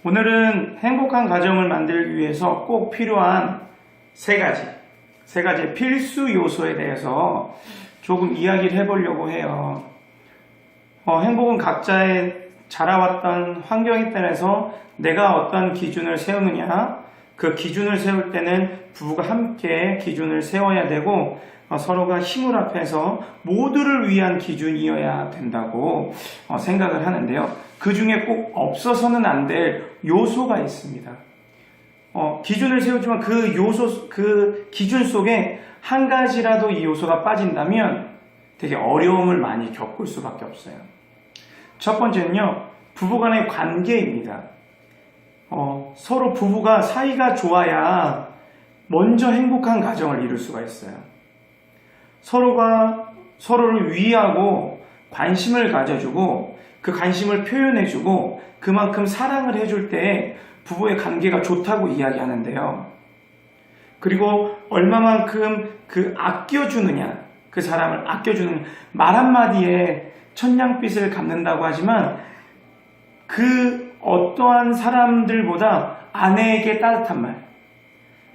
오늘은 행복한 가정을 만들기 위해서 꼭 필요한 세 가지 필수 요소에 대해서 조금 이야기를 해보려고 해요. 행복은 각자의 자라왔던 환경에 따라서 내가 어떤 기준을 세우느냐, 그 기준을 세울 때는 부부가 함께 기준을 세워야 되고 서로가 힘을 합해서 모두를 위한 기준이어야 된다고 생각을 하는데요. 그 중에 꼭 없어서는 안 될 요소가 있습니다. 기준을 세우지만 그 기준 속에 한 가지라도 이 요소가 빠진다면 되게 어려움을 많이 겪을 수밖에 없어요. 첫 번째는요, 부부간의 관계입니다. 서로 부부가 사이가 좋아야 먼저 행복한 가정을 이룰 수가 있어요. 서로가 서로를 위하고 관심을 가져주고 그 관심을 표현해주고 그만큼 사랑을 해줄 때 부부의 관계가 좋다고 이야기하는데요. 그리고 얼마만큼 아껴주느냐, 그 사람을 아껴주는 말 한마디에 천냥빚을 갚는다고 하지만 그 어떠한 사람들보다 아내에게 따뜻한 말,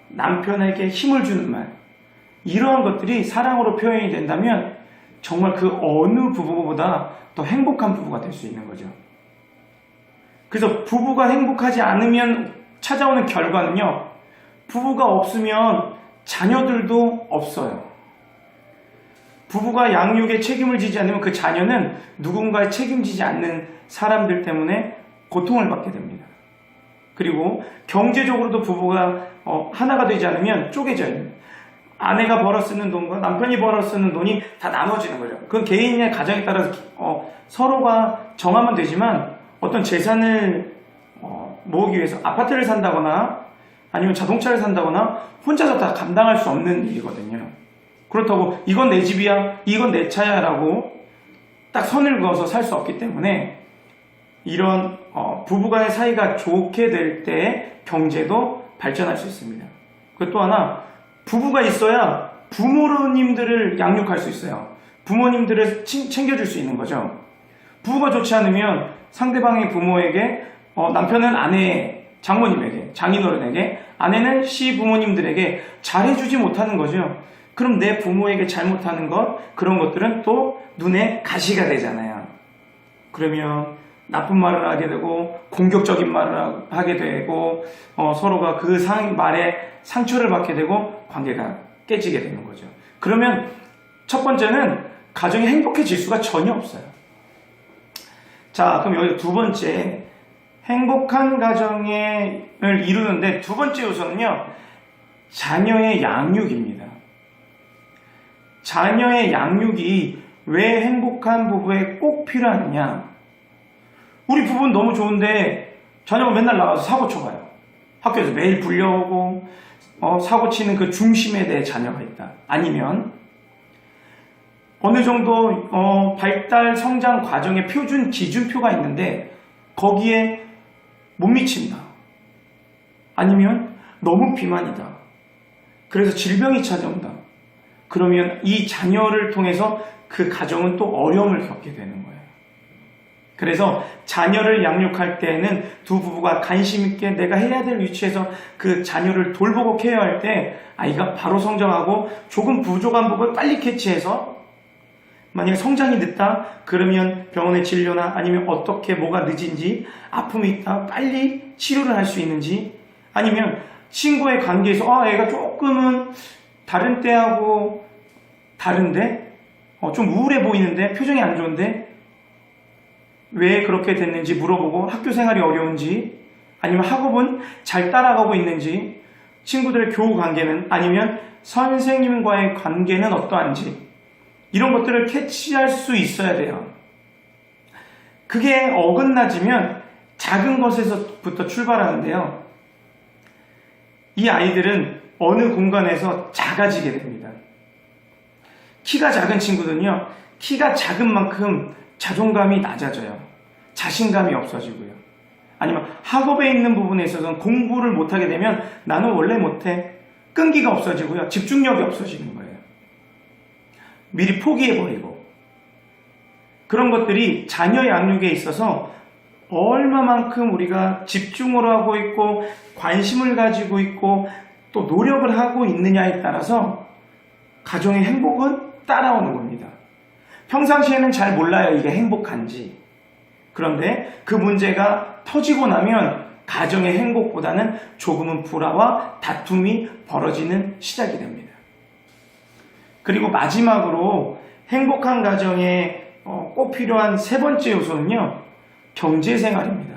남편에게 힘을 주는 말, 이러한 것들이 사랑으로 표현이 된다면 정말 그 어느 부부보다 더 행복한 부부가 될 수 있는 거죠. 그래서 부부가 행복하지 않으면 찾아오는 결과는요, 부부가 없으면 자녀들도 없어요. 부부가 양육에 책임을 지지 않으면 그 자녀는 누군가의 책임지지 않는 사람들 때문에 고통을 받게 됩니다. 그리고 경제적으로도 부부가 하나가 되지 않으면 쪼개져요. 아내가 벌어 쓰는 돈과 남편이 벌어 쓰는 돈이 다 나눠지는 거죠. 그건 개인의 가정에 따라서 서로가 정하면 되지만 어떤 재산을 모으기 위해서 아파트를 산다거나 아니면 자동차를 산다거나 혼자서 다 감당할 수 없는 일이거든요. 그렇다고 이건 내 집이야, 이건 내 차야 라고 딱 선을 그어서 살 수 없기 때문에 이런 부부간의 사이가 좋게 될 때 경제도 발전할 수 있습니다. 그리고 또 하나, 부부가 있어야 부모님들을 양육할 수 있어요. 부모님들을 챙겨줄 수 있는 거죠. 부부가 좋지 않으면 상대방의 부모에게, 남편은 아내, 장모님에게, 장인어른에게, 아내는 시부모님들에게 잘해주지 못하는 거죠. 그럼 내 부모에게 잘못하는 것, 그런 것들은 또 눈에 가시가 되잖아요. 그러면 나쁜 말을 하게 되고 공격적인 말을 하게 되고 서로가 그 말에 상처를 받게 되고 관계가 깨지게 되는 거죠. 그러면 첫 번째는 가정이 행복해질 수가 전혀 없어요. 자, 그럼 여기 두 번째, 행복한 가정을 이루는데 두 번째 요소는요, 자녀의 양육입니다. 자녀의 양육이 왜 행복한 부부에 꼭 필요하느냐? 우리 부부는 너무 좋은데 자녀가 맨날 나가서 사고 쳐봐요. 학교에서 매일 불려오고 사고 치는 그 중심에 내 자녀가 있다. 아니면 어느 정도 발달 성장 과정의 표준 기준표가 있는데 거기에 못 미친다. 아니면 너무 비만이다. 그래서 질병이 찾아온다. 그러면 이 자녀를 통해서 그 가정은 또 어려움을 겪게 되는 거예요. 그래서 자녀를 양육할 때에는 두 부부가 관심 있게 내가 해야 될 위치에서 그 자녀를 돌보고 케어할 때 아이가 바로 성장하고 조금 부족한 부분을 빨리 캐치해서 만약에 성장이 늦다 그러면 병원에 진료나 아니면 어떻게 뭐가 늦은지 아픔이 있다 빨리 치료를 할 수 있는지 아니면 친구의 관계에서 애가 조금은 다른 때하고 다른데 좀 우울해 보이는데 표정이 안 좋은데 왜 그렇게 됐는지 물어보고 학교 생활이 어려운지 아니면 학업은 잘 따라가고 있는지 친구들의 교우 관계는 아니면 선생님과의 관계는 어떠한지 이런 것들을 캐치할 수 있어야 돼요. 그게 어긋나지면 작은 것에서부터 출발하는데요. 이 아이들은 어느 공간에서 작아지게 됩니다. 키가 작은 친구들은요. 키가 작은 만큼 자존감이 낮아져요. 자신감이 없어지고요. 아니면 학업에 있는 부분에 있어서는 공부를 못하게 되면 나는 원래 못해. 끈기가 없어지고요. 집중력이 없어지는 거예요. 미리 포기해버리고 그런 것들이 자녀 양육에 있어서 얼마만큼 우리가 집중을 하고 있고 관심을 가지고 있고 또 노력을 하고 있느냐에 따라서 가정의 행복은 따라오는 겁니다. 평상시에는 잘 몰라요, 이게 행복한지. 그런데 그 문제가 터지고 나면 가정의 행복보다는 조금은 불화와 다툼이 벌어지는 시작이 됩니다. 그리고 마지막으로 행복한 가정에 꼭 필요한 세 번째 요소는요, 경제생활입니다.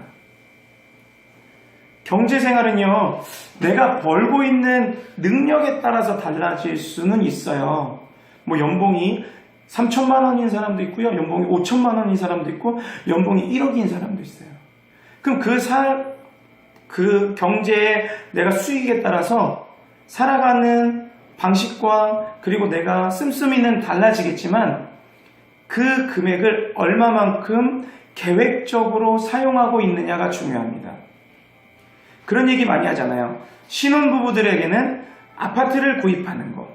경제생활은요, 내가 벌고 있는 능력에 따라서 달라질 수는 있어요. 뭐 연봉이 3천만 원인 사람도 있고요, 연봉이 5천만 원인 사람도 있고, 연봉이 1억인 사람도 있어요. 그럼 그 경제의 내가 수익에 따라서 살아가는 방식과 그리고 내가 씀씀이는 달라지겠지만 그 금액을 얼마만큼 계획적으로 사용하고 있느냐가 중요합니다. 그런 얘기 많이 하잖아요. 신혼부부들에게는 아파트를 구입하는 거,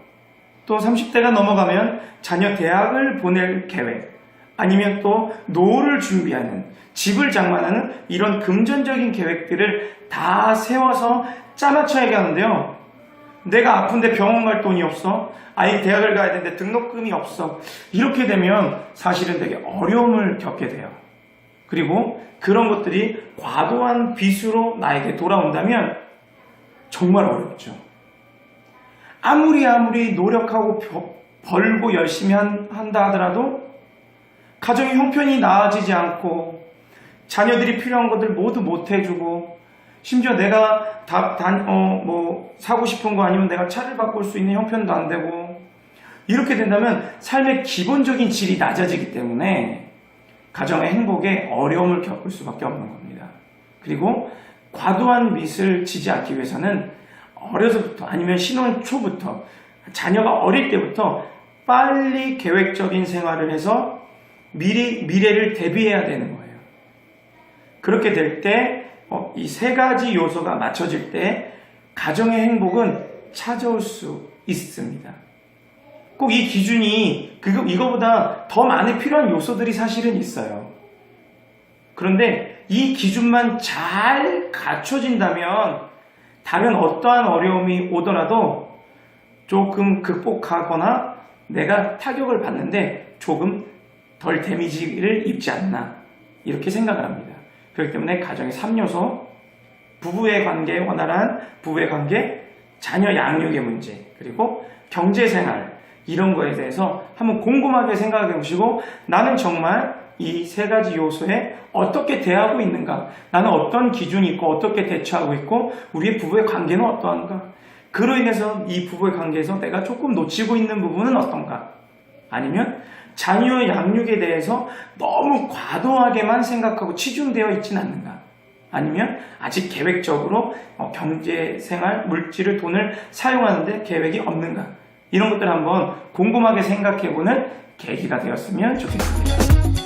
또 30대가 넘어가면 자녀 대학을 보낼 계획, 아니면 또 노후를 준비하는, 집을 장만하는 이런 금전적인 계획들을 다 세워서 짜맞춰야 하는데요. 내가 아픈데 병원 갈 돈이 없어, 아이 대학을 가야 되는데 등록금이 없어, 이렇게 되면 사실은 되게 어려움을 겪게 돼요. 그리고 그런 것들이 과도한 빚으로 나에게 돌아온다면 정말 어렵죠. 아무리 노력하고 벌고 열심히 한다 하더라도 가정의 형편이 나아지지 않고 자녀들이 필요한 것들 모두 못 해주고, 심지어 내가 사고 싶은 거 아니면 내가 차를 바꿀 수 있는 형편도 안 되고, 이렇게 된다면 삶의 기본적인 질이 낮아지기 때문에 가정의 행복에 어려움을 겪을 수밖에 없는 겁니다. 그리고 과도한 빚을 지지 않기 위해서는 어려서부터, 아니면 신혼 초부터, 자녀가 어릴 때부터 빨리 계획적인 생활을 해서 미래를 대비해야 되는 거예요. 그렇게 될 때 이 세 가지 요소가 맞춰질 때 가정의 행복은 찾아올 수 있습니다. 꼭 이 기준이 이거보다 더 많이 필요한 요소들이 사실은 있어요. 그런데 이 기준만 잘 갖춰진다면 다른 어떠한 어려움이 오더라도 조금 극복하거나 내가 타격을 받는데 조금 덜 데미지를 입지 않나, 이렇게 생각을 합니다. 그렇기 때문에 가정의 3요소, 부부의 관계, 원활한 부부의 관계, 자녀 양육의 문제, 그리고 경제생활, 이런 거에 대해서 한번 곰곰하게 생각해 보시고, 나는 정말 이 세 가지 요소에 어떻게 대하고 있는가, 나는 어떤 기준이 있고 어떻게 대처하고 있고, 우리의 부부의 관계는 어떠한가, 그로 인해서 이 부부의 관계에서 내가 조금 놓치고 있는 부분은 어떤가, 아니면 자녀의 양육에 대해서 너무 과도하게만 생각하고 치중되어 있지는 않는가, 아니면 아직 계획적으로 경제생활, 물질을, 돈을 사용하는데 계획이 없는가, 이런 것들 한번 곰곰하게 생각해보는 계기가 되었으면 좋겠습니다.